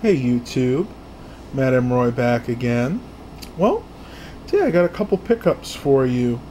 Hey YouTube, Madam Roy back again. Well, today I got a couple pickups for you.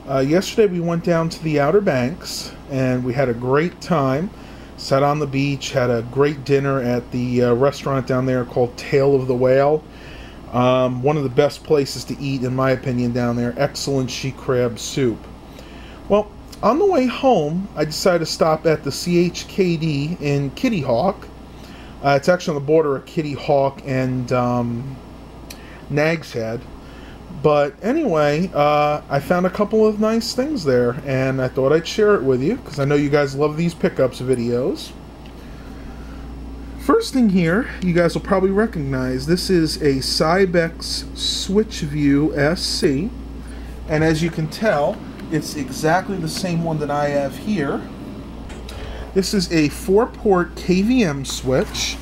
Yesterday we went down to the Outer Banks and we had a great time. Sat on the beach, had a great dinner at the restaurant down there called Tail of the Whale. One of the best places to eat in my opinion down there. Excellent she crab soup. Well, on the way home I decided to stop at the CHKD in Kitty Hawk. It's actually on the border of Kitty Hawk and Nag's Head. But anyway, I found a couple of nice things there, and I thought I'd share it with you, because I know you guys love these pickups videos. First thing here, you guys will probably recognize, this is a Cybex Switch View SC. And as you can tell, it's exactly the same one that I have here. This is a 4-port KVM switch,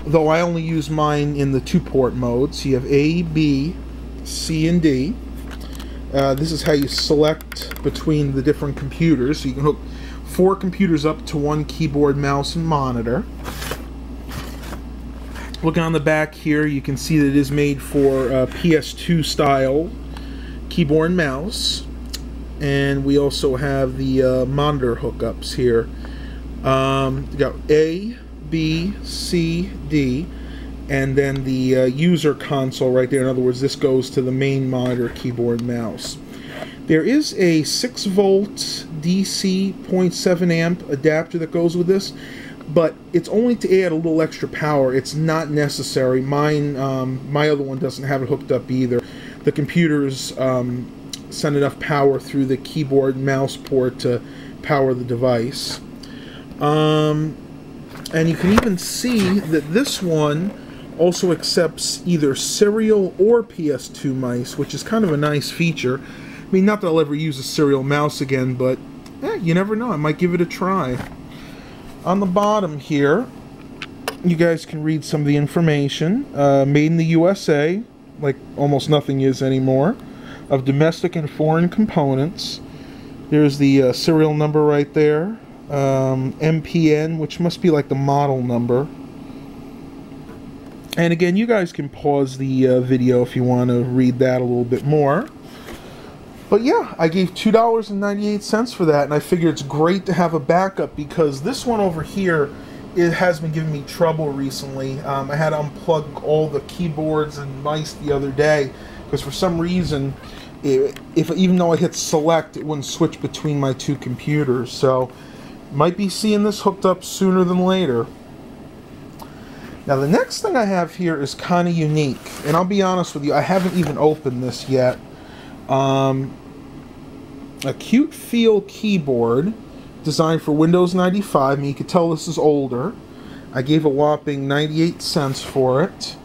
though I only use mine in the 2-port mode. So you have A, B, C, and D. This is how you select between the different computers. So you can hook 4 computers up to one keyboard, mouse, and monitor. Looking on the back here, you can see that it is made for PS2 style keyboard and mouse. And we also have the monitor hookups here. You got A, B, C, D, and then the user console right there. In other words, this goes to the main monitor, keyboard, and mouse. There is a 6-volt DC 0.7 amp adapter that goes with this, but it's only to add a little extra power. It's not necessary. Mine, my other one doesn't have it hooked up either. The computers send enough power through the keyboard and mouse port to power the device. And you can even see that this one also accepts either serial or PS2 mice, which is kind of a nice feature. I mean, not that I'll ever use a serial mouse again, but you never know. I might give it a try. On the bottom here, you guys can read some of the information. Made in the USA, like almost nothing is anymore, of domestic and foreign components. There's the serial number right there. MPN, which must be like the model number. And again, you guys can pause the video if you want to read that a little bit more. But yeah, I gave $2.98 for that, and I figure it's great to have a backup, because this one over here, it has been giving me trouble recently. I had to unplug all the keyboards and mice the other day, because for some reason, even though I hit select, it wouldn't switch between my 2 computers. So might be seeing this hooked up sooner than later. Now the next thing I have here is kind of unique, and I'll be honest with you, I haven't even opened this yet. A cute feel keyboard designed for Windows 95. I mean, you can tell this is older. I gave a whopping 98 cents for it,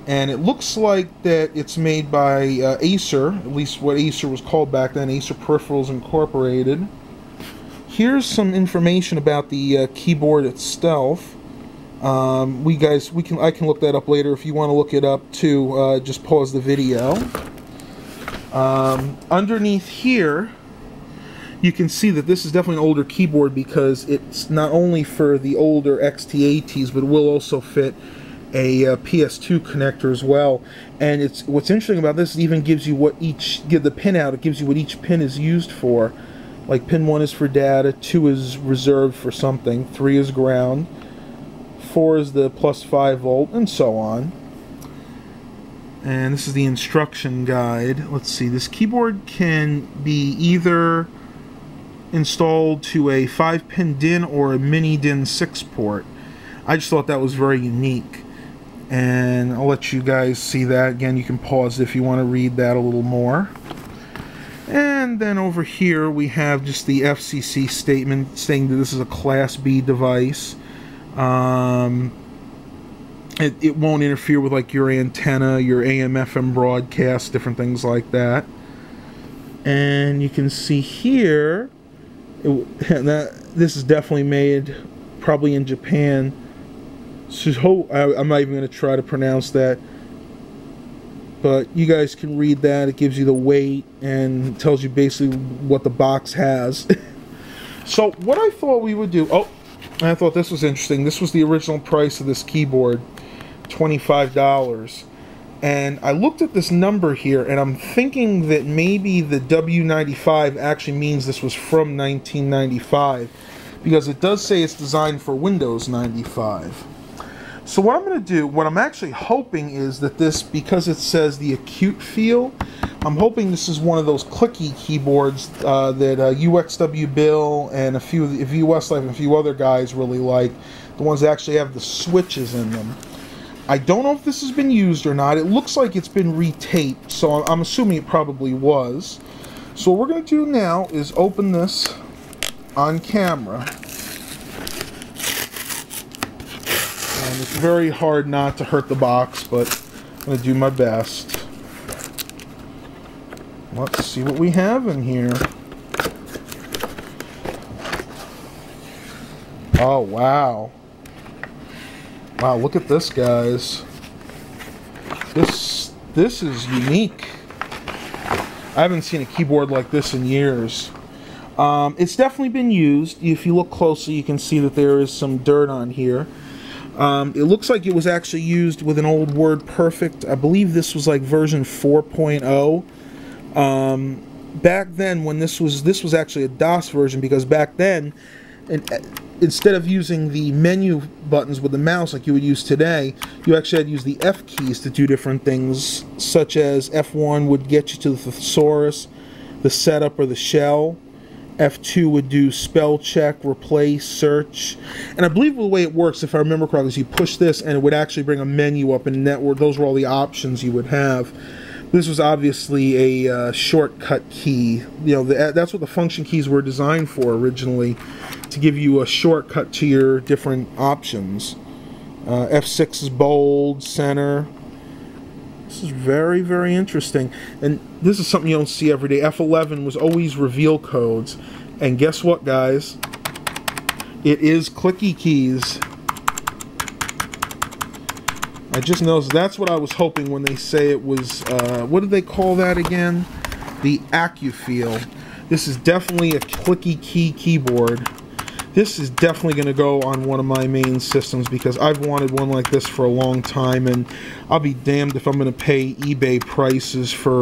and it looks like that it's made by Acer, at least what Acer was called back then, Acer Peripherals Incorporated. Here's some information about the keyboard itself. I can look that up later if you want to look it up too. Just pause the video. Underneath here, you can see that this is definitely an older keyboard, because it's not only for the older XT80s, but it will also fit a PS2 connector as well. And what's interesting about this, it even gives you give the pin out. It gives you what each pin is used for. Like pin 1 is for data, 2 is reserved for something, 3 is ground, 4 is the plus 5 volt, and so on. And this is the instruction guide. Let's see, this keyboard can be either installed to a 5-pin DIN or a mini DIN 6-port. I just thought that was very unique, and I'll let you guys see that. Again, you can pause if you want to read that a little more. And then over here we have just the FCC statement saying that this is a Class B device. It won't interfere with like your antenna, your AM/FM broadcast, different things like that. And you can see here that this is definitely made probably in Japan. So I'm not even going to try to pronounce that. But you guys can read that. It gives you the weight and tells you basically what the box has. So what I thought we would do... Oh, I thought this was interesting. This was the original price of this keyboard. $25. And I looked at this number here, and I'm thinking that maybe the W95 actually means this was from 1995, because it does say it's designed for Windows 95. So what I'm going to do, what I'm actually hoping is that this, because it says the acute feel, I'm hoping this is one of those clicky keyboards that UXW Bill and a few of US Life and a few other guys really like, the ones that actually have the switches in them. I don't know if this has been used or not. It looks like it's been retaped, so I'm assuming it probably was. So what we're going to do now is open this on camera. And it's very hard not to hurt the box, but I'm going to do my best. Let's see what we have in here. Oh, wow. Wow, look at this, guys. This is unique. I haven't seen a keyboard like this in years. It's definitely been used. If you look closely, you can see that there is some dirt on here. It looks like it was actually used with an old WordPerfect. I believe this was like version 4.0. Back then, when this was actually a DOS version, because back then, instead of using the menu buttons with the mouse like you would use today, you actually had to use the F keys to do different things, such as F1 would get you to the thesaurus, the setup, or the shell. F2 would do spell check, replace, search. And I believe the way it works, if I remember correctly, is you push this and it would actually bring a menu up, and those were all the options you would have. This was obviously a shortcut key. You know, that's what the function keys were designed for originally, to give you a shortcut to your different options. F6 is bold, center. This is very, very interesting. And this is something you don't see every day. F11 was always reveal codes. And guess what, guys? It is clicky keys. I just noticed that's what I was hoping when they say it was, what did they call that again? The AccuFeel. This is definitely a clicky key keyboard. This is definitely going to go on one of my main systems, because I've wanted one like this for a long time, and I'll be damned if I'm going to pay eBay prices for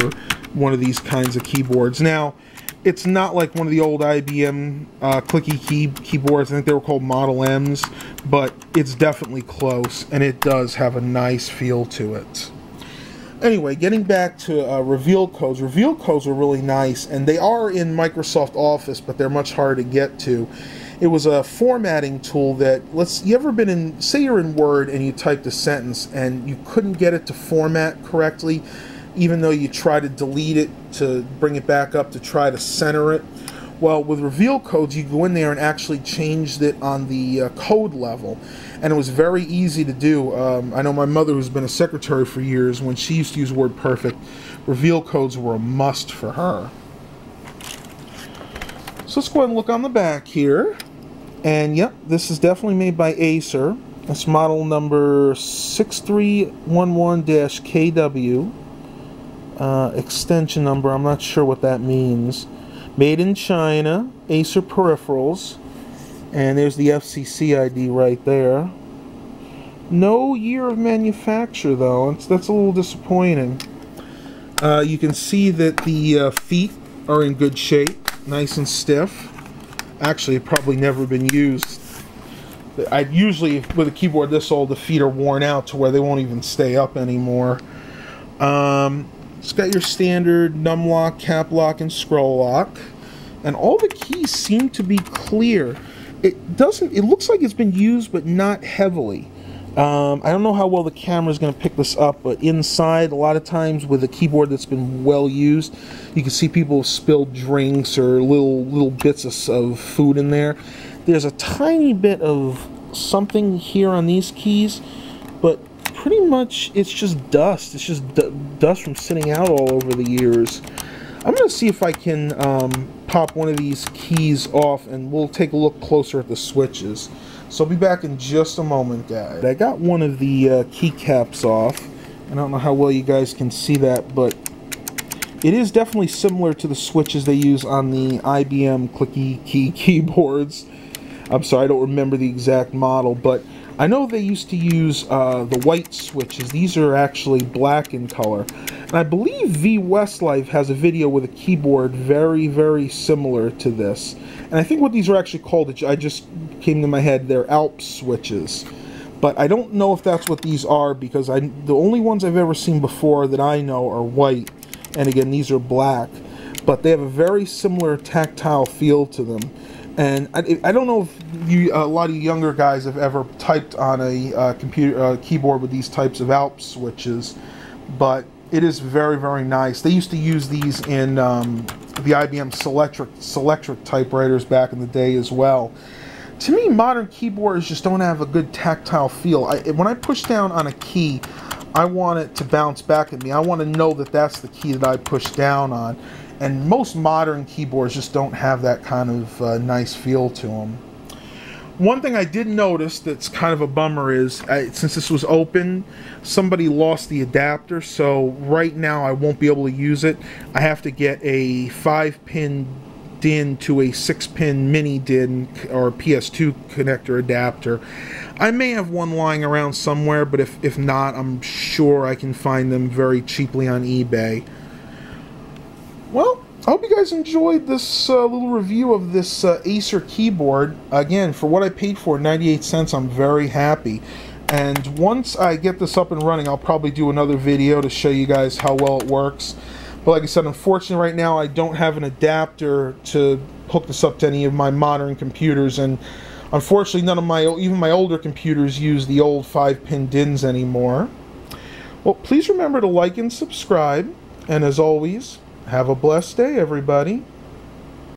one of these kinds of keyboards. Now, it's not like one of the old IBM clicky keyboards. I think they were called Model M's, but it's definitely close, and it does have a nice feel to it. Anyway, getting back to reveal codes. Reveal codes are really nice, and they are in Microsoft Office, but they're much harder to get to. It was a formatting tool that, you ever been in, say you're in Word and you typed a sentence and you couldn't get it to format correctly, even though you try to delete it to bring it back up to try to center it? Well, with reveal codes, you go in there and actually change it on the code level, and it was very easy to do. I know my mother, who's been a secretary for years, when she used to use WordPerfect, reveal codes were a must for her. So let's go ahead and look on the back here. And yep, this is definitely made by Acer. It's model number 6311-KW. Extension number, I'm not sure what that means. Made in China, Acer peripherals. And there's the FCC ID right there. No year of manufacture, though. That's a little disappointing. You can see that the feet are in good shape, nice and stiff. Actually, it's probably never been used. Usually, with a keyboard this old, the feet are worn out to where they won't even stay up anymore. It's got your standard num lock, cap lock, and scroll lock. And all the keys seem to be clear. It looks like it's been used, but not heavily. I don't know how well the camera is going to pick this up, but inside, a lot of times with a keyboard that's been well used, you can see people have spilled drinks or little bits of food in there. There's a tiny bit of something here on these keys, but pretty much it's just dust. It's just dust from sitting out all over the years. I'm going to see if I can pop one of these keys off, and we'll take a look closer at the switches. So I'll be back in just a moment, guys. I got one of the keycaps off. I don't know how well you guys can see that, but it is definitely similar to the switches they use on the IBM clicky keyboards. I'm sorry, I don't remember the exact model, but I know they used to use the white switches. These are actually black in color. And I believe V Westlife has a video with a keyboard very, very similar to this. And I think what these are actually called, I just came to my head, they're ALPS switches. But I don't know if that's what these are, because the only ones I've ever seen before that I know are white. And again, these are black. But they have a very similar tactile feel to them. And I don't know if a lot of younger guys have ever typed on a keyboard with these types of ALPS switches, but it is very, very nice. They used to use these in the IBM Selectric typewriters back in the day as well. To me, modern keyboards just don't have a good tactile feel. When I push down on a key, I want it to bounce back at me. I want to know that that's the key that I push down on. And most modern keyboards just don't have that kind of nice feel to them. One thing I did notice that's kind of a bummer is, since this was open, somebody lost the adapter, so right now I won't be able to use it. I have to get a 5-pin DIN to a 6-pin mini DIN or PS2 connector adapter. I may have one lying around somewhere, but if not, I'm sure I can find them very cheaply on eBay. Well, I hope you guys enjoyed this little review of this Acer keyboard. Again, for what I paid for, 98 cents, I'm very happy. And once I get this up and running, I'll probably do another video to show you guys how well it works. But like I said, unfortunately right now I don't have an adapter to hook this up to any of my modern computers, and unfortunately none of even my older computers use the old 5-pin DINs anymore. Well, please remember to like and subscribe, and as always, have a blessed day, everybody.